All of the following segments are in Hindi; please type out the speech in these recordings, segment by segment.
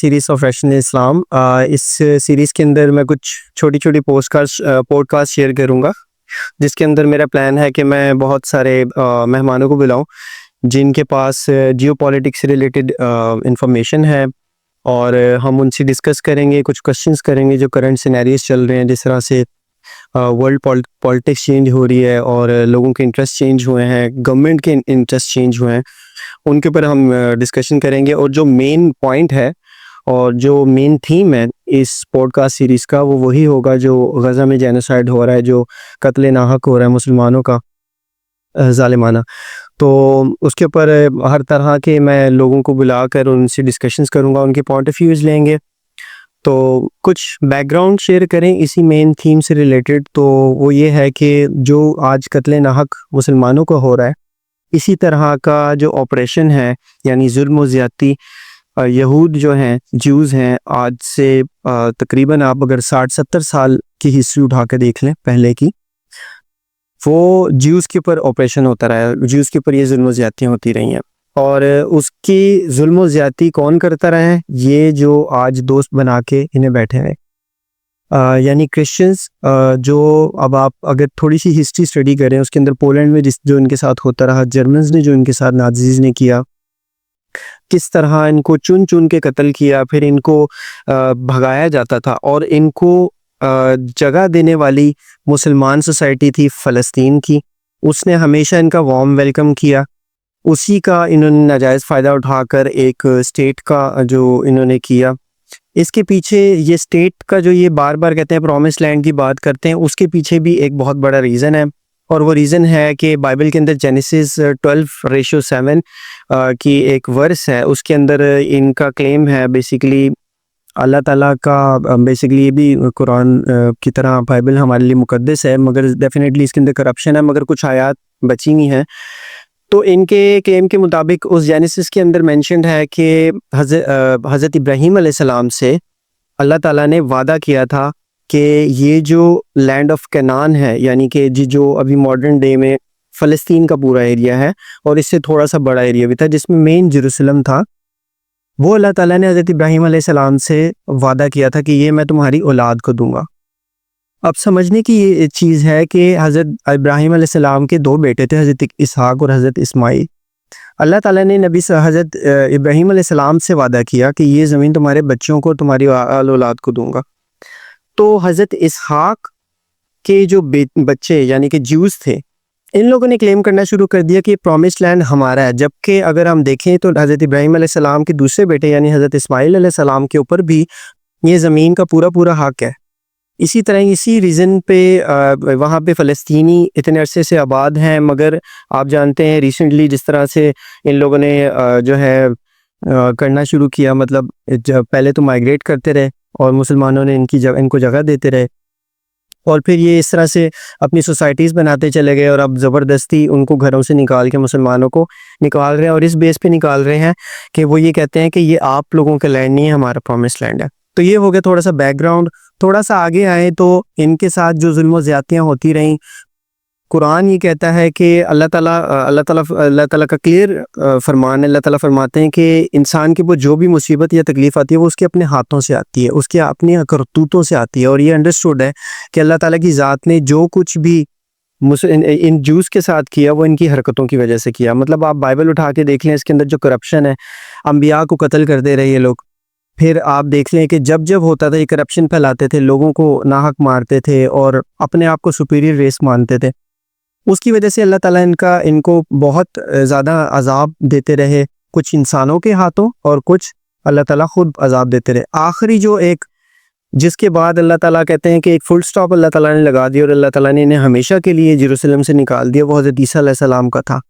सीरीज़ ऑफ रैशनल इस्लाम। इस सीरीज़ के अंदर मैं कुछ छोटी-छोटी पॉडकास्ट शेयर करूँगा, जिसके अंदर मेरा प्लान है कि मैं बहुत सारे मेहमानों को बुलाऊँ, जिनके पास जियोपॉलिटिक्स से रिलेटेड इन्फॉर्मेशन है और हम उनसे डिस्कस करेंगे, कुछ क्वेश्चंस करेंगे जो करंट सिनेरियोज़ चल रहे हैं, जिस तरह से वर्ल्ड पॉलिटिक्स चेंज हो रही है और लोगों के इंटरेस्ट चेंज हुए हैं, गवर्नमेंट के इंटरेस्ट चेंज हुए हैं, उनके ऊपर हम डिस्कशन करेंगे। और जो मेन पॉइंट है और जो मेन थीम है इस पॉडकास्ट सीरीज़ का, वो वही होगा जो गज़ा में जेनोसाइड हो रहा है, जो कत्ल नाहक हो रहा है मुसलमानों का ज़ालिमाना। तो उसके ऊपर हर तरह के मैं लोगों को बुलाकर उनसे डिस्कशंस करूँगा, उनके पॉइंट ऑफ व्यूज़ लेंगे। तो कुछ बैकग्राउंड शेयर करें इसी मेन थीम से रिलेटेड, तो वो ये है कि जो आज कत्ल नाहक मुसलमानों को हो रहा है, इसी तरह का जो ऑपरेशन है, यानी जुल्म व ज़्यादती यहूद जो हैं, ज्यूज़ हैं, आज से तकरीबन आप अगर 60-70 साल की हिस्ट्री उठा के देख लें पहले की, वो ज्यूज़ के ऊपर ऑपरेशन होता रहा है, ज्यूज़ के ऊपर ये जुल्म व ज़्यादतियाँ होती रही हैं। और उसकी जुल्म व ज़्यादती कौन करता रहा है? ये जो आज दोस्त बना के इन्हें बैठे हैं, यानी क्रिश्चियंस, जो अब आप अगर थोड़ी सी हिस्ट्री स्टडी करें, उसके अंदर पोलैंड में जो इनके साथ होता रहा, जर्मन्स ने जो इनके साथ नाज़ीज़ ने किया, किस तरह इनको चुन चुन के कत्ल किया, फिर इनको भगाया जाता था और इनको जगह देने वाली मुसलमान सोसाइटी थी फ़लस्तीन की, उसने हमेशा इनका वार्म वेलकम किया। उसी का इन्होंने नाजायज़ फ़ायदा उठाकर एक स्टेट का जो इन्होंने किया, इसके पीछे ये स्टेट का जो ये बार-बार कहते हैं प्रॉमिस लैंड की बात करते हैं, उसके पीछे भी एक बहुत बड़ा रीज़न है। और वो रीज़न है कि बाइबल के अंदर जेनेसिस 12:7 की एक वर्स है, उसके अंदर इनका क्लेम है बेसिकली अल्लाह ताला का। बेसिकली ये भी कुरान की तरह बाइबल हमारे लिए मुक़द्दस है, मगर डेफिनेटली इसके अंदर करप्शन है, मगर कुछ आयात बची हुई हैं। तो इनके क्लेम के मुताबिक उस जेनेसिस के अंदर मेंशन्ड है कि हज़रत इब्राहीम अलैहिस्सलाम से अल्लाह ताला ने वादा किया था कि ये जो लैंड ऑफ कनान है, यानी कि जो अभी मॉडर्न डे में फ़लस्तीन का पूरा एरिया है और इससे थोड़ा सा बड़ा एरिया भी था, जिसमें मेन जेरूशलम था, वो अल्लाह ताला ने हज़रत इब्राहीम अलैहिस्सलाम से वादा किया था कि ये मैं तुम्हारी औलाद को दूंगा। अब समझने की ये चीज़ है कि हज़रत इब्राहीम अलैहिस्सलाम के दो बेटे थे, हज़रत इसहाक और हज़रत इस्माईल। अल्लाह ताला ने हज़रत इब्राहीम अलैहिस्सलाम से वादा किया कि ये ज़मीन तुम्हारे बच्चों को, तुम्हारी औलाद को दूंगा। तो हज़रत इसहाक के जो बच्चे यानी कि ज्यूज़ थे, इन लोगों ने क्लेम करना शुरू कर दिया कि प्रॉमिस्ड लैंड हमारा है, जबकि अगर हम देखें तो हज़रत इब्राहीम अलैहिस्सलाम के दूसरे बेटे यानी हज़रत इस्माईल अलैहिस्सलाम के ऊपर भी ये ज़मीन का पूरा हक है। इसी तरह इसी रीज़न पे वहाँ पे फ़लस्तीनी इतने अरसे से आबाद हैं, मगर आप जानते हैं रिसेंटली जिस तरह से इन लोगों ने जो है करना शुरू किया, मतलब जब पहले तो माइग्रेट करते रहे और मुसलमानों ने इनको जगह देते रहे, और फिर ये इस तरह से अपनी सोसाइटीज़ बनाते चले गए और अब ज़बरदस्ती उनको घरों से निकाल के मुसलमानों को निकाल रहे हैं। और इस बेस पे निकाल रहे हैं कि वो ये कहते हैं कि ये आप लोगों का लैंड नहीं है, हमारा प्रॉमिस लैंड है। तो ये हो गया थोड़ा सा बैकग्राउंड। थोड़ा सा आगे आए तो इनके साथ जो जुल्म व ज़्यादतियाँ होती रहीं, कुरान ये कहता है कि अल्लाह ताला का क्लियर फरमान है। अल्लाह ताला फरमाते हैं कि इंसान के ऊपर जो भी मुसीबत या तकलीफ़ आती है वो उसके अपने हाथों से आती है, उसके अपनी करतूतों से आती है। और ये अंडरस्टूड है कि अल्लाह ताला की ज़ात ने जो कुछ भी इन ज्यूज़ के साथ किया, वो इनकी हरकतों की वजह से किया। मतलब आप बाइबल उठा के देख लें, इसके अंदर जो करप्शन है, अंबिया को कत्ल कर दे रहे ये लोग। फिर आप देख लें कि जब होता था ये करप्शन फैलाते थे, लोगों को नाहक मारते थे और अपने आप को सुपीरियर रेस मानते थे। उसकी वजह से अल्लाह ताला इनको बहुत ज़्यादा अज़ाब देते रहे, कुछ इंसानों के हाथों और कुछ अल्लाह ताला खुद अज़ाब देते रहे। आखिरी जो एक जिसके बाद अल्लाह ताला कहते हैं कि एक फुल स्टॉप अल्लाह ताला ने लगा दिया और अल्लाह ताला ने इन्हें हमेशा के लिए जेरूशलम से निकाल दिया, वो हज़रत ईसा अलैहिस्सलाम का था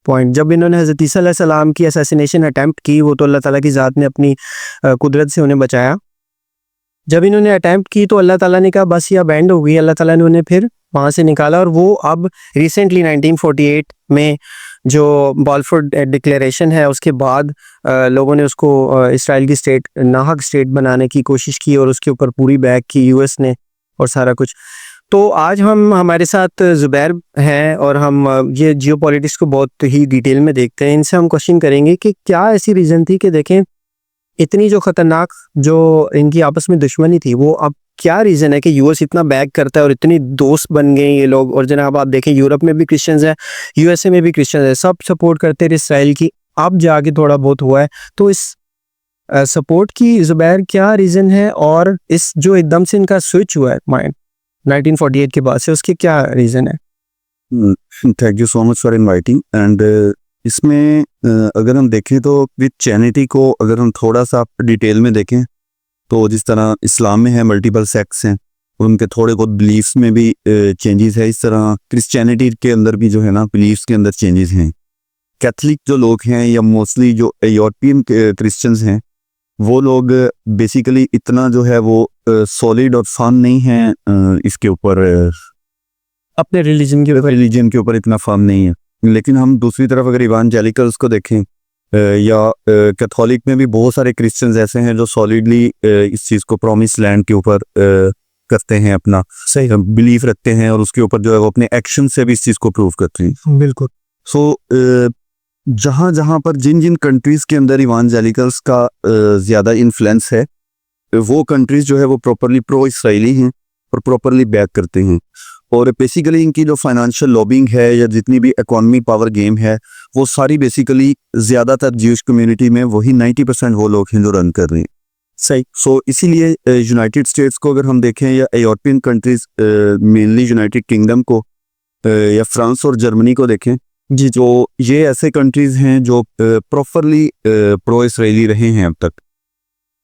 पॉइंट। जब इन्होंने हज़रत ईसा अलैहिस्सलाम की असैसिनेशन अटैम्प्ट की, वो तो अल्लाह ताला की ज़ात ने अपनी कुदरत से उन्हें बचाया। जब इन्होंने अटैम्प्ट की तो अल्लाह ताला ने कहा बस ये बैंड हो गई, अल्लाह ताला ने उन्हें फिर वहाँ से निकाला। और वो अब रिसेंटली 1948 में जो बाल्फोर डिक्लेरेशन है, उसके बाद लोगों ने उसको इसराइल की स्टेट, नाहक स्टेट बनाने की कोशिश की और उसके ऊपर पूरी बैक की यूएस ने और सारा कुछ। तो आज हमारे साथ ज़ुबैर हैं और हम ये जियोपॉलिटिक्स को बहुत ही डिटेल में देखते हैं। इनसे हम क्वेश्चन करेंगे कि क्या ऐसी रीज़न थी कि देखें इतनी जो खतरनाक जो इनकी आपस में दुश्मनी थी, वो अब क्या रीज़न है कि यूएस इतना बैक करता है और इतनी दोस्त बन गए ये लोग? और जनाब आप देखें यूरोप में भी क्रिश्चियंस हैं, यूएसए में भी क्रिश्चियंस हैं, सब सपोर्ट करते थे इसराइल की। अब जाके थोड़ा बहुत हुआ है, तो इस सपोर्ट की ज़ुबैर क्या रीज़न है? और इस जो एकदम से इनका स्विच हुआ है माइंड 1948 के बाद से, उसकी क्या रीज़न है? Thank you so much for inviting. And इसमें अगर हम देखें तो क्रिश्चियनिटी को अगर हम थोड़ा सा डिटेल में देखें तो जिस तरह इस्लाम में है मल्टीपल सेक्ट्स हैं और उनके थोड़े बहुत बिलीफ्स में भी चेंजेस है, इस तरह क्रिश्चियनिटी के अंदर भी जो है ना बिलीफ्स के अंदर चेंजेस हैं। कैथलिक जो लोग हैं या मोस्टली जो यूरोपियन क्रिश्चियंस हैं वो लोग बेसिकली इतना जो है वो सॉलिड और फर्म नहीं है इसके ऊपर, अपने रिलीजन के ऊपर इतना फर्म नहीं है। लेकिन हम दूसरी तरफ अगर इवांजेलिकल्स को देखें या कैथोलिक में भी बहुत सारे क्रिश्चियंस ऐसे हैं जो सॉलिडली इस चीज़ को प्रॉमिस लैंड के ऊपर करते हैं, अपना सही बिलीफ रखते हैं और उसके ऊपर जो है वो अपने एक्शन से भी इस चीज़ को प्रूव करते हैं। बिल्कुल। सो जहाँ जहाँ पर जिन जिन कंट्रीज़ के अंदर इवांजेलिकल्स का ज़्यादा इन्फ्लुएंस है वो कंट्रीज़ जो है वो प्रॉपरली प्रो इसराइली हैं और प्रॉपरली बैक करते हैं। और बेसिकली इनकी जो फाइनेंशियल लॉबिंग है या जितनी भी इकोनॉमी पावर गेम है वो सारी बेसिकली ज़्यादातर ज्यूश कम्युनिटी में वही 90% वो लोग हैं जो रन कर रहे हैं। सही। सो इसीलिए यूनाइटेड स्टेट्स को अगर हम देखें या European countries mainly United kingdom को या फ्रांस और जर्मनी को देखें जी, जो ये ऐसे कंट्रीज़ हैं जो प्रॉपरली प्रो इसराइली रहे हैं अब तक,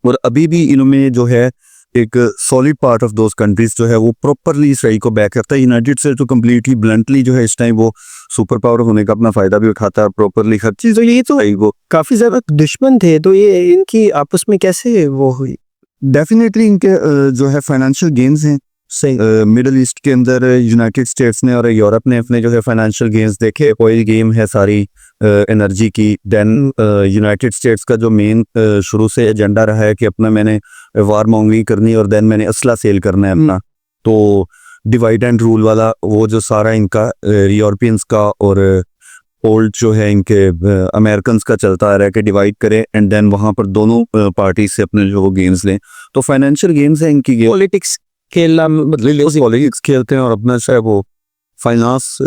और अभी भी इनमें जो है एक solid part of those countries जो है वो प्रॉपरली इसराइल को बैक करता है। यूनाइटेड स्टेट्स तो कम्प्लीटली ब्लंटली जो है इस टाइम वो सुपर पावर होने का अपना फायदा भी उठाता है प्रॉपरली हर चीज़। तो ये तो वो काफ़ी ज़्यादा दुश्मन थे, तो ये इनकी आपस में कैसे वो हुई? डेफिनेटली इनके जो है फाइनेंशियल गेन्स हैं। सही। मिडल ईस्ट के अंदर यूनाइटेड स्टेट्स ने और यूरोप ने अपने जो है फाइनेंशियल गेन्स देखे। ऑयल गेम है सारी एनर्जी की। देन यूनाइटेड स्टेट्स का जो मेन शुरू से एजेंडा रहा है कि अपना मैंने वार मॉन्गरिंग करनी और देन मैंने असला सेल करना है अपना, तो डिवाइड एंड रूल वाला वो जो सारा इनका यूरोपियंस का और ओल्ड जो है इनके अमेरिकन का चलता आ रहा है कि डिवाइड करें एंड देन वहाँ पर दोनों पार्टी से अपने जो वो गेम्स लें। तो फाइनेंशियल गेम्स है इनकी, पॉलिटिक्स खेलना मतलब पॉलिटिक्स खेलते हैं और अपना शायद वो फाइनेंस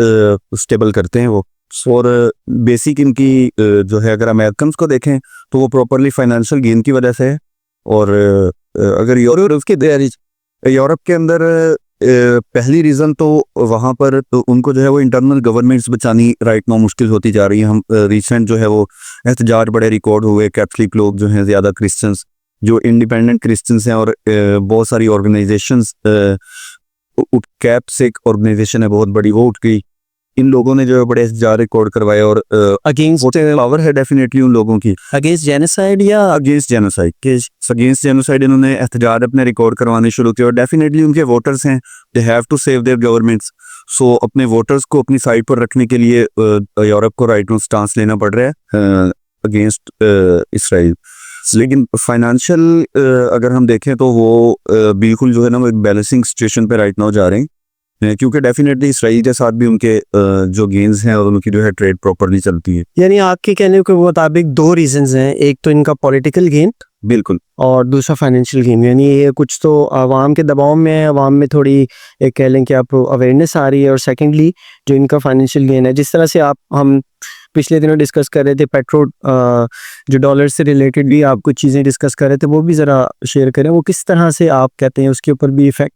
स्टेबल करते हैं वो। और बेसिक इनकी जो है अगर अमेरिकन को देखें तो वो प्रॉपरली फाइनेंशियल गेन की वजह से है। और अगर यूरोप के अंदर पहली रीज़न तो वहाँ पर तो उनको जो है वो इंटरनल गवर्नमेंट्स बचानी राइट नाउ मुश्किल होती जा रही है। हम रिसेंट जो है वो एहतजाज बड़े रिकॉर्ड हुए, कैथलिक लोग जो हैं ज़्यादा क्रिश्चियंस जो इंडिपेंडेंट क्रिश्चियंस हैं और बहुत सारी ऑर्गेनाइजेशंस, कैप्स एक ऑर्गेनाइजेशन है बहुत बड़ी, वो उठ गई। इन लोगों ने जो है बड़े एहतजाज रिकॉर्ड करवाए और अगेंस्ट पावर है डेफिनेटली उन लोगों की, अगेंस्ट जेनोसाइड या अगेंस्ट जेनोसाइड इन्होंने एहतजाज अपने रिकॉर्ड करवाने शुरू किए। और डेफिनेटली उनके वोटर्स हैं, they have to save their governments. So अपने वोटर्स को अपनी साइड पर रखने के लिए यूरोप को राइट नाउ स्टांस लेना पड़ रहा है अगेंस्ट इसराइल। लेकिन फाइनेंशियल अगर हम देखें तो वो बिल्कुल जो है ना वो एक बैलेंसिंग सिचुएशन पे राइट नाउ जा रहे हैं, क्योंकि डेफिनेटली इसराइल के साथ भी उनके जो गेन्स हैं और उनकी जो है ट्रेड प्रॉपरली चलती है। यानी आपके कहने के मुताबिक दो रीजंस हैं, एक तो इनका पॉलिटिकल गेन बिल्कुल और दूसरा फाइनेंशियल गेन। यानी ये कुछ तो आवाम के दबाव में है, आवाम में थोड़ी एक कह लें कि आप अवेयरनेस आ रही है, और सेकेंडली जो इनका फाइनेंशियल गेन है, जिस तरह से हम पिछले दिनों डिस्कस कर रहे थे पेट्रोल जो डॉलर से रिलेटेड भी आप कुछ चीज़ें डिस्कस कर रहे थे, वो भी ज़रा शेयर करें। वो किस तरह से आप कहते हैं उसके ऊपर भी इफेक्ट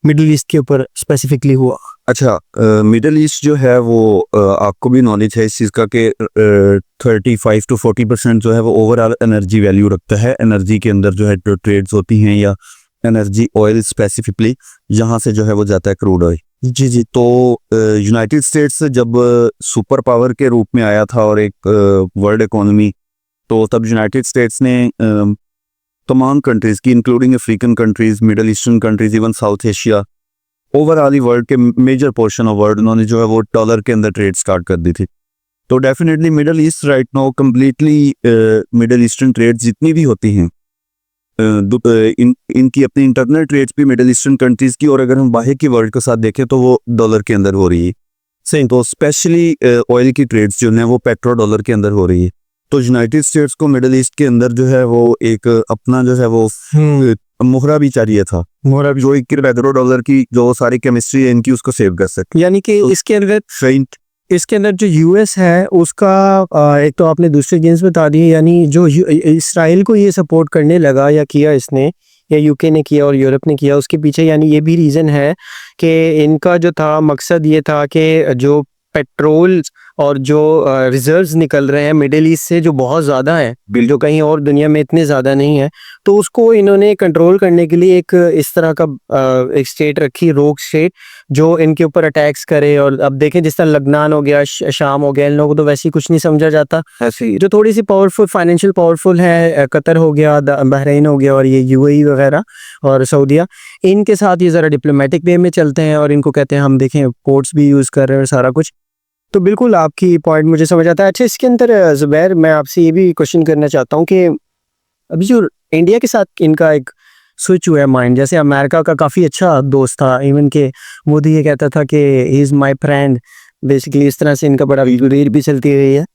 मिडिल ईस्ट के ऊपर स्पेसिफिकली हुआ? अच्छा, मिडिल ईस्ट जो है वो आपको भी नॉलेज है इस चीज़ का कि 35 to 40% जो है वो ओवरऑल एनर्जी वैल्यू रखता है। एनर्जी के अंदर जो है ट्रेड्स होती हैं या एनर्जी ऑयल स्पेसिफिकली, जहाँ से जो है वो जाता है क्रूड ऑयल। जी जी। तो यूनाइटेड स्टेट्स जब सुपर पावर के रूप में आया था और एक वर्ल्ड इकोनॉमी, तो तब यूनाइटेड स्टेट्स ने तमाम कंट्रीज़ की including African countries, middle eastern countries, even south Asia, overall world के मेजर पोर्शन ऑफ वर्ल्ड उन्होंने जो है वो डॉलर के अंदर ट्रेड स्टार्ट कर दी थी। तो definitely middle east right now completely middle eastern trade जितनी भी होती हैं इनकी अपनी इंटरनल ट्रेड्स भी मिडल ईस्टर्न कंट्रीज़ की, और अगर हम बाहर की वर्ल्ड के साथ देखें तो वो डॉलर के अंदर हो रही है। सही। तो स्पेशली ऑयल की ट्रेड्स जो है वो पेट्रो डॉलर के अंदर हो रही है। तो यूनाइटेड स्टेट्स को मिडिल ईस्ट के अंदर जो है वो एक अपना जो है वो मोहरा भी चाहिए था, मोहरा भी, जो $1 की जो सारी केमिस्ट्री है इनकी उसको सेव कर सके। यानी कि इसके अंदर जो यूएस है उसका एक तो आपने दूसरे गेम्स बता दिए, यानी जो इसराइल को ये सपोर्ट करने लगा या किया इसने, या यूके ने किया और यूरोप ने किया, उसके पीछे यानी ये भी रीज़न है कि इनका जो था मकसद ये था कि जो पेट्रोल और जो रिजर्व्स निकल रहे हैं मिडिल ईस्ट से, जो बहुत ज़्यादा है, जो कहीं और दुनिया में इतने ज़्यादा नहीं है, तो उसको इन्होंने कंट्रोल करने के लिए एक इस तरह का एक स्टेट रखी, रोग स्टेट, जो इनके ऊपर अटैक्स करे। और अब देखें जिस तरह लबनान हो गया, शाम हो गया, इन लोगों को तो वैसे ही कुछ नहीं समझा जाता। जो थोड़ी सी पावरफुल, फाइनेंशियल पावरफुल है, कतर हो गया, बहरीन हो गया, और ये यूएई वगैरह और सऊदीया, इनके साथ ये ज़रा डिप्लोमेटिक वे में चलते हैं और इनको कहते हैं हम देखें पोर्ट्स भी यूज़ कर रहे हैं और सारा कुछ। तो बिल्कुल आपकी पॉइंट मुझे समझ आता है। अच्छा, इसके अंदर ज़ुबैर मैं आपसे ये भी क्वेश्चन करना चाहता हूँ कि अभी जो इंडिया के साथ इनका एक स्विच हुआ है माइंड, जैसे अमेरिका का काफ़ी अच्छा दोस्त था, इवन के मोदी ये कहता था कि he is my friend, basically इस तरह से इनका बड़ा रील भी चलती रही है।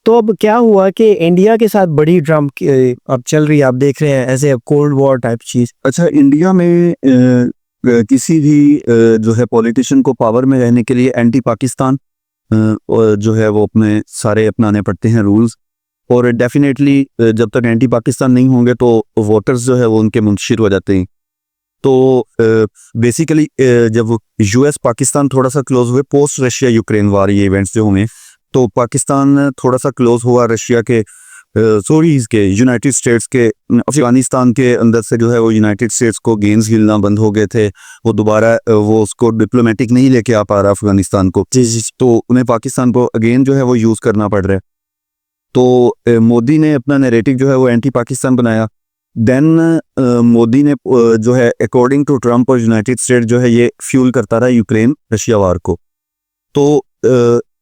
तो अब क्या हुआ कि इंडिया के साथ बड़ी ड्रम अब चल रही है, आप देख रहे हैं ऐसे कोल्ड वॉर टाइप चीज़। अच्छा, इंडिया में किसी भी जो है पॉलिटिशियन को पावर में रहने के लिए एंटी पाकिस्तान जो है वो अपने सारे अपनाने पड़ते हैं रूल्स, और डेफिनेटली जब तक एंटी पाकिस्तान नहीं होंगे तो वोटर्स जो है वो उनके मुंतशिर हो जाते हैं। तो बेसिकली जब यूएस पाकिस्तान थोड़ा सा क्लोज हुए पोस्ट रशिया यूक्रेन वार, ये इवेंट्स जो हुए, तो पाकिस्तान थोड़ा सा क्लोज हुआ रशिया के सॉरीज के यूनाइटेड स्टेट्स के। अफगानिस्तान के अंदर से जो है वो यूनाइटेड स्टेट्स को गेंस हिलना बंद हो गए थे, वो दोबारा वो उसको डिप्लोमेटिक नहीं लेके आ पा रहा अफगानिस्तान को, तो उन्हें पाकिस्तान को अगेन जो है वो यूज़ करना पड़ रहा है। तो मोदी ने अपना नैरेटिव जो है वो एंटी पाकिस्तान बनाया। देन मोदी ने जो है अकॉर्डिंग टू ट्रंप और यूनाइटेड स्टेट जो है ये फ्यूल करता रहा यूक्रेन रशिया वार को। तो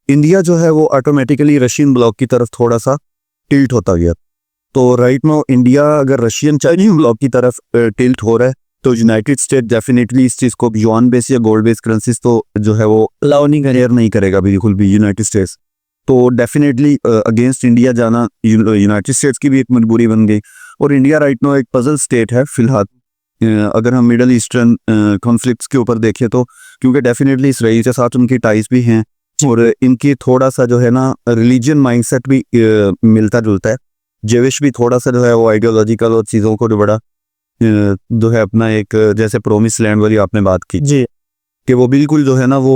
इंडिया जो है वो ऑटोमेटिकली रशियन ब्लॉक की तरफ थोड़ा सा टिल्ट होता गया। तो राइट नाउ इंडिया अगर रशियन चाइनीज ब्लॉक की तरफ टिल्ट हो रहा है, तो यूनाइटेड स्टेट डेफिनेटली इस चीज़ को युआन बेस या गोल्ड बेस करेंसीज तो जो है वो अलाउ नहीं करेगा बिल्कुल भी यूनाइटेड स्टेट्स। तो डेफिनेटली अगेंस्ट इंडिया जाना यूनाइटेड स्टेट्स की भी एक मजबूरी बन गई, और इंडिया राइट नाउ एक पजल स्टेट है फिलहाल। अगर हम मिडल ईस्टर्न कॉन्फ्लिक्ट्स के ऊपर देखें तो, क्योंकि डेफिनेटली इसराइल के साथ उनकी टाइज भी हैं, और इनकी थोड़ा सा जो है ना रिलीजन माइंडसेट भी मिलता जुलता है। जेविश भी थोड़ा सा जो है वो आइडियोलॉजिकल और चीज़ों को जो बड़ा जो है अपना एक जैसे प्रोमिस लैंड वाली आपने बात की जी, कि वो बिल्कुल जो है ना वो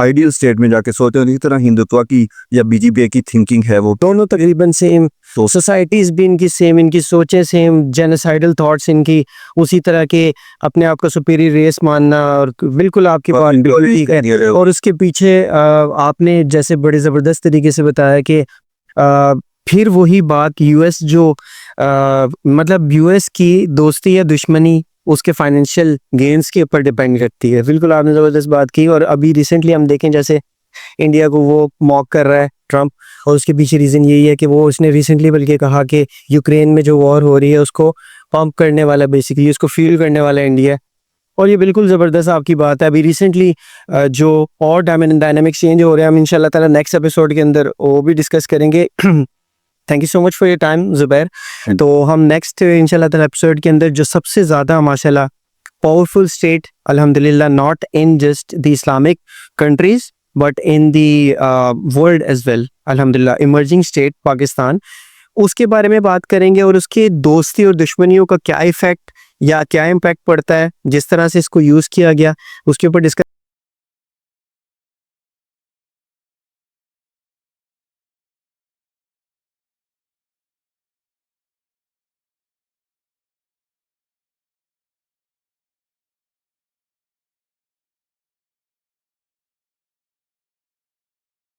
आइडियल स्टेट में जाके सोचते हैं। इसी तरह हिंदुत्व की या बीजेपी की थिंकिंग है, वो दोनों तकरीबन सेम, तो सोसाइटीज भी इनकी सेम, इनकी सोचें सेम, जेनोसाइडल थॉट्स इनकी उसी तरह के, अपने आप को सुपीरियर रेस मानना, और बिल्कुल आपकी बात बिल्कुल ठीक है। और उसके पीछे आपने जैसे बड़े ज़बरदस्त तरीके से बताया कि फिर वही बात यूएस जो मतलब यूएस की दोस्ती या दुश्मनी उसके फाइनेंशियल गेन्स के ऊपर डिपेंड करती है। बिल्कुल आपने ज़बरदस्त बात की। और अभी रिसेंटली हम देखें जैसे इंडिया को वो मॉक कर रहा है ट्रंप, और उसके पीछे रीज़न यही है कि वो उसने रिसेंटली बल्कि कहा कि यूक्रेन में जो वॉर हो रही है उसको पंप करने वाला, बेसिकली उसको फ्यूल करने वाला इंडिया है। और ये बिल्कुल ज़बरदस्त आपकी बात है। अभी रिसेंटली जो और डायनामिक्स चेंज हो रहे हैं, हम इंशाल्लाह ताला नेक्स्ट एपिसोड के अंदर वो भी डिस्कस करेंगे। Thank you so much for your time Zubair. तो हम नेक्स्ट इंशाल्लाह ताला एपिसोड के अंदर जो सबसे ज़्यादा माशाल्लाह पावरफुल स्टेट अल्हम्दुलिल्लाह, not in just the Islamic countries but in the world as well, अल्हम्दुलिल्लाह, इमर्जिंग स्टेट पाकिस्तान, उसके बारे में बात करेंगे और उसके दोस्ती और दुश्मनियों का क्या इफेक्ट या क्या इम्पैक्ट पड़ता है, जिस तरह से इसको यूज़ किया गया उसके ऊपर डिस्कस